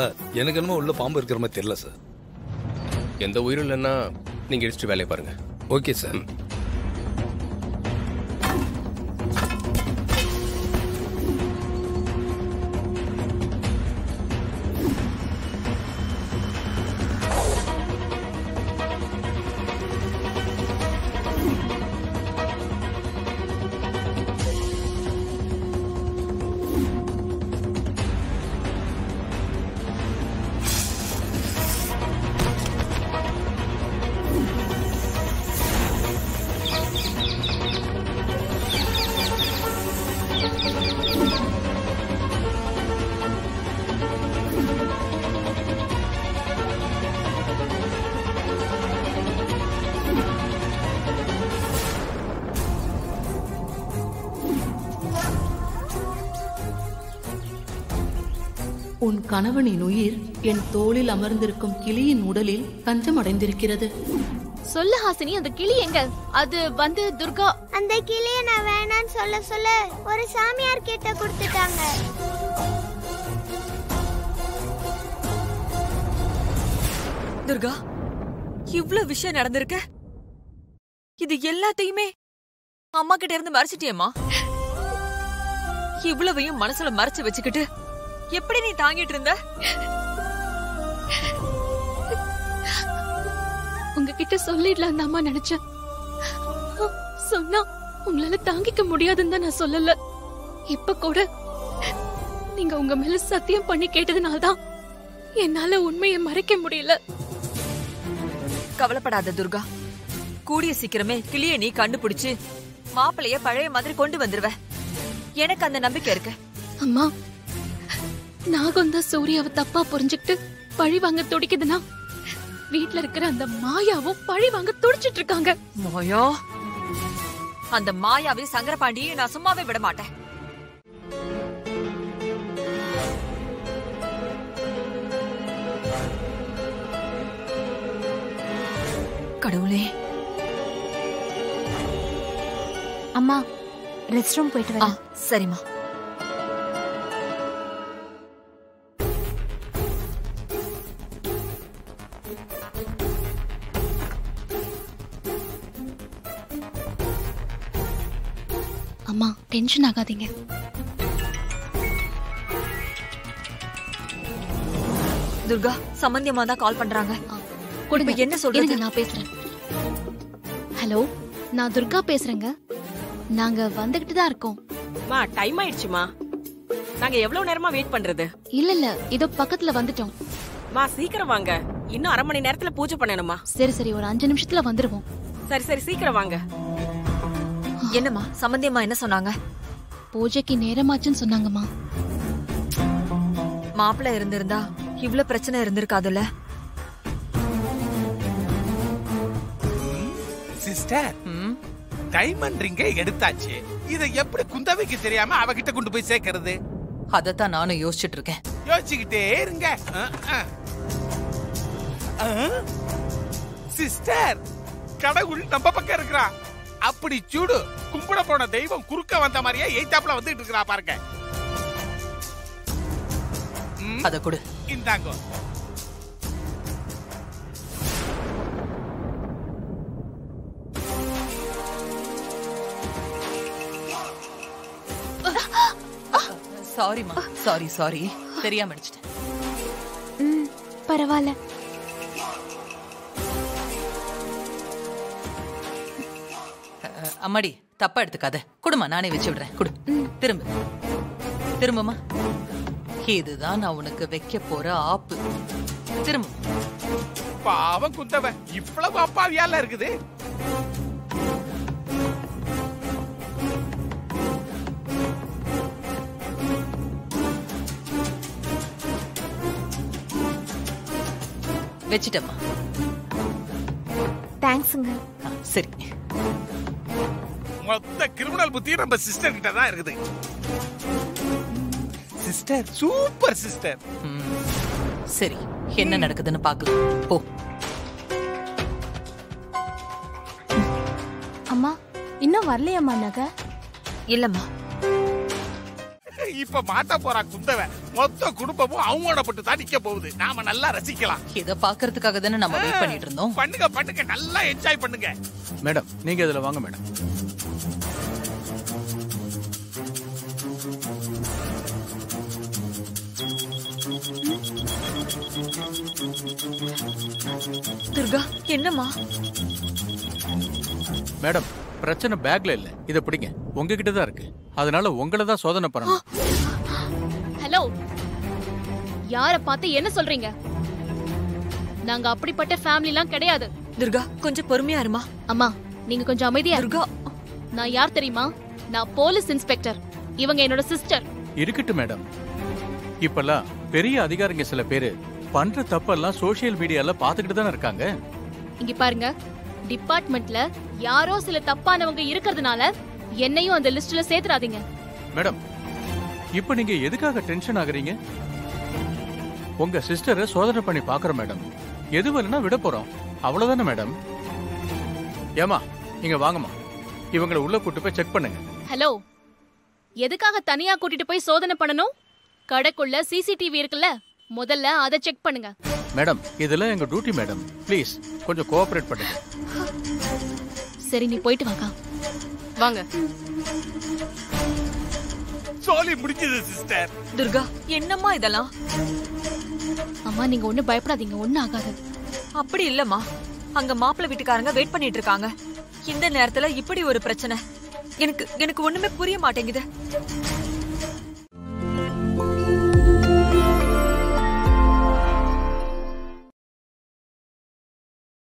Sir எனக்கு என்னமோ உள்ள பாம்பு இருக்கிற மாதிரி தெரியல சார். எந்த உயிரும் இல்லைன்னா நீங்க எடுத்துட்டு வேலையை பாருங்க. Okay sir. உன் கணவனின் உயிர் என் தோளில் அமர்ந்திருக்கும் கிளியின் உடலில் தஞ்சம் அடைந்திருக்கிறது. சொல்லு ஹாசினி, அந்த கிளி எங்க? அது வந்து துர்கா. அந்த கிளிய நான் வேணான்னு சொல்ல ஒரு சாமியார் கிட்ட கொடுத்துட்டாங்க. துர்கா, இவ்ளோ விஷயம் நடந்திருக்கு. இது எல்லாத்தையுமே அம்மா கிட்ட இருந்து மறைச்சிட்டியம்மா. இவ்வளவையும் மனசுல மறைச்சு வச்சுக்கிட்டு எப்படி நீ தாங்கிட்டு இருந்த? உங்ககிட்ட சொல்லிடலாம் அம்மா நினைச்சேன். சொன்னா உங்களால தாங்கிக்க முடியாதுன்னு தான் நான் சொல்லல. இப்ப கூட நீங்க உங்க மேல சத்தியம் பண்ணி கேட்டதுனால்தான் என்னால உண்மையை மறைக்க முடியல. கவலைப்படாத துர்கா, கூடிய சீக்கிரமே கிளிய நீ கண்டுபிடிச்சு மாப்பிளைய பழைய மாதிரி கொண்டு வந்துருவ. எனக்கு அந்த நம்பிக்கை இருக்கு. அம்மா, நாகந்தா சூர்யாவை தப்பா புரிஞ்சுக்கிட்டு பழி வாங்க துடிக்குதுன்னா வீட்டுல இருக்கிற அந்த மாயாவும் பழி வாங்க துடிச்சிட்டு இருக்காங்க. மாயா, அந்த மாயாவை சங்கரபாண்டியை நான் சும்மாவே விட மாட்டேன். கடவுளே. அம்மா, ரெஸ்ட் ரூம் போயிட்டு வரேன். சரிம்மா. அம்மா, டென்ஷன் ஆகாதீங்க. துர்கா, சம்பந்தியமா தான் கால் பண்றாங்க. கொடுங்க, என்ன சொல்றீங்க? நான் பேசுறேன். ஹலோ, நான் துர்கா பேசுறேங்க. நாங்க வந்துகிட்டு தான் இருக்கோம். மா, டைம் ஆயிடுச்சுமா. நாங்க எவ்வளவு நேரமா வெயிட் பண்றது? இல்ல இதோ பக்கத்துல வந்துட்டோம். மா, சீக்கிரம் வாங்க. இன்னும் 1/2 மணி நேரத்துல பூஜை பண்ணணுமா? சரி ஒரு 5 நிமிஷத்துல வந்துருவோம். சரி சீக்கிரம் வாங்க. என்னம்மா, சம்பந்தியம்மா என்ன சொன்னாங்க? பூஜைக்கு நேரமாச்சுன்னு சொன்னாங்கம்மா. மாப்பிள்ளை இருந்திருந்தா இவ்ளோ பிரச்சனை இருந்திருக்காதுல்ல. சிஸ்டர், டைமண்ட் ரிங்க எடுத்தாச்சு. இதை எப்படி குந்தவைக்கு தெரியாம அவகிட்ட கொண்டு போய் சேர்க்கிறது? அதத்தான் நானும் யோசிச்சுட்டு இருக்கேன். யோசிச்சுக்கிட்டே இருங்க. சிஸ்டர், கடவுள் நம்ம பக்கம் இருக்கிறான். அப்படி சூடு, கும்பிட போன தெய்வம் குறுக்க வந்த மாதிரியே எய்தாப்புல வந்துட்டு இருக்கிறா பாருங்க. அத கொடு. இந்தாங்க. சாரிமா, சாரி தெரியாம அடிச்சிட்டேன். பரவாயில்ல. அம்மாடி, தப்பா எடுத்துக்காத. குடுமா, நானே வச்சு விடுறேன். குடு. திரும்பமா. இதுதான் நான் உனக்கு வைக்க போற ஆப்பு. திரும்ப. பாவம் குந்தவ, இவ்வளவு அப்பாவியால இருக்குது. வச்சிட்டம்மா. தேங்க்ஸ்ங்க. சரி. மொத்த கிரிமினல் புத்தி நம்ம சிஸ்டர் கிட்ட தான் இருக்குது. Sister, super sister. சரி, என்ன நடக்குதுன்னு பாக்கலாம். போ. அம்மா, இன்னும் வரலையம்மா நகை? இல்லம்மா. இப்ப மாட்ட போறா குந்தவ. மொத்த குடும்பமும் அவங்களோட பட்டு தான் நிக்க போகுது. நாம நல்லா ரசிக்கலாம். இத பாக்குறதுக்காக தானே நம்ம வெயிட் பண்ணிட்டு இருந்தோம். பண்ணுங்க பண்ணுங்க, நல்லா என்ஜாய் பண்ணுங்க. மேடம் நீங்க இதுல வாங்க மேடம். துர்கா என்னம்மா? மேடம் பிரச்சனை பேக்ல இல்ல, இத பிடிங்க. உங்ககிட்ட தான் இருக்கு. அதனால உங்களை தான் சோதனை பண்ணணும். ஹலோ, யார பார்த்து என்ன சொல்றீங்க? நாங்க அப்படிப்பட்ட ஃபேமிலிலாம் கிடையாது. துர்கா கொஞ்சம் பொறுமையா இருமா. அம்மா நீங்க கொஞ்சம் அமைதியா துர்கா. நான் யார் தெரியுமா? நான் போலீஸ் இன்ஸ்பெக்டர். இவங்க என்னோட சிஸ்டர். இருக்கட்டும் மேடம். இப்பெல்லாம் பெரிய அதிகாரிங்க சில பேரு பண்ற தப்பெல்லாம் சோசியல் மீடியால பாத்துக்கிட்டு தானே இருக்காங்க. இங்க பாருங்க, டிபார்ட்மெண்ட்ல யாரோ சில தப்பானவங்க இருக்கிறதுனால என்னையும் அந்த லிஸ்ட்ல சேர்த்துறாதீங்க. மேடம் இப்ப நீங்க எதுக்காக டென்ஷன் ஆகுறீங்க? உங்க சிஸ்டரை சோதனை பண்ணி பாக்குறோம் மேடம். எது வரலன்னா விட போறோம், அவ்வளவுதானே மேடம். ஏமா நீங்க வாங்கம்மா, இவங்களை உள்ள கூட்டு போய் செக் பண்ணுங்க. ஹலோ, எதுக்காக தனியா கூட்டிட்டு போய் சோதனை பண்ணணும்? கடைக்குள்ள சிசிடிவி இருக்குல்ல, முதல்ல அதை செக் பண்ணுங்க. மேடம் இதெல்லாம் எங்க டியூட்டி மேடம். ப்ளீஸ் கொஞ்சம் கோஆபரேட் பண்ணுங்க. சரி நீ போயிட்டு வாங்க. வாங்க. சோலி முடிஞ்சது சிஸ்டர். துர்கா என்னம்மா இதெல்லாம்? அம்மா நீங்க ஒண்ணு பயப்படாதீங்க, ஒண்ணு ஆகாது. அப்படி இல்லம்மா, அங்க மாப்பிள்ளை வீட்டுக்காரங்க வெயிட் பண்ணிட்டு இருக்காங்க. இந்த நேரத்துல இப்படி ஒரு பிரச்சனை எனக்கு ஒண்ணுமே புரிய மாட்டேங்குது.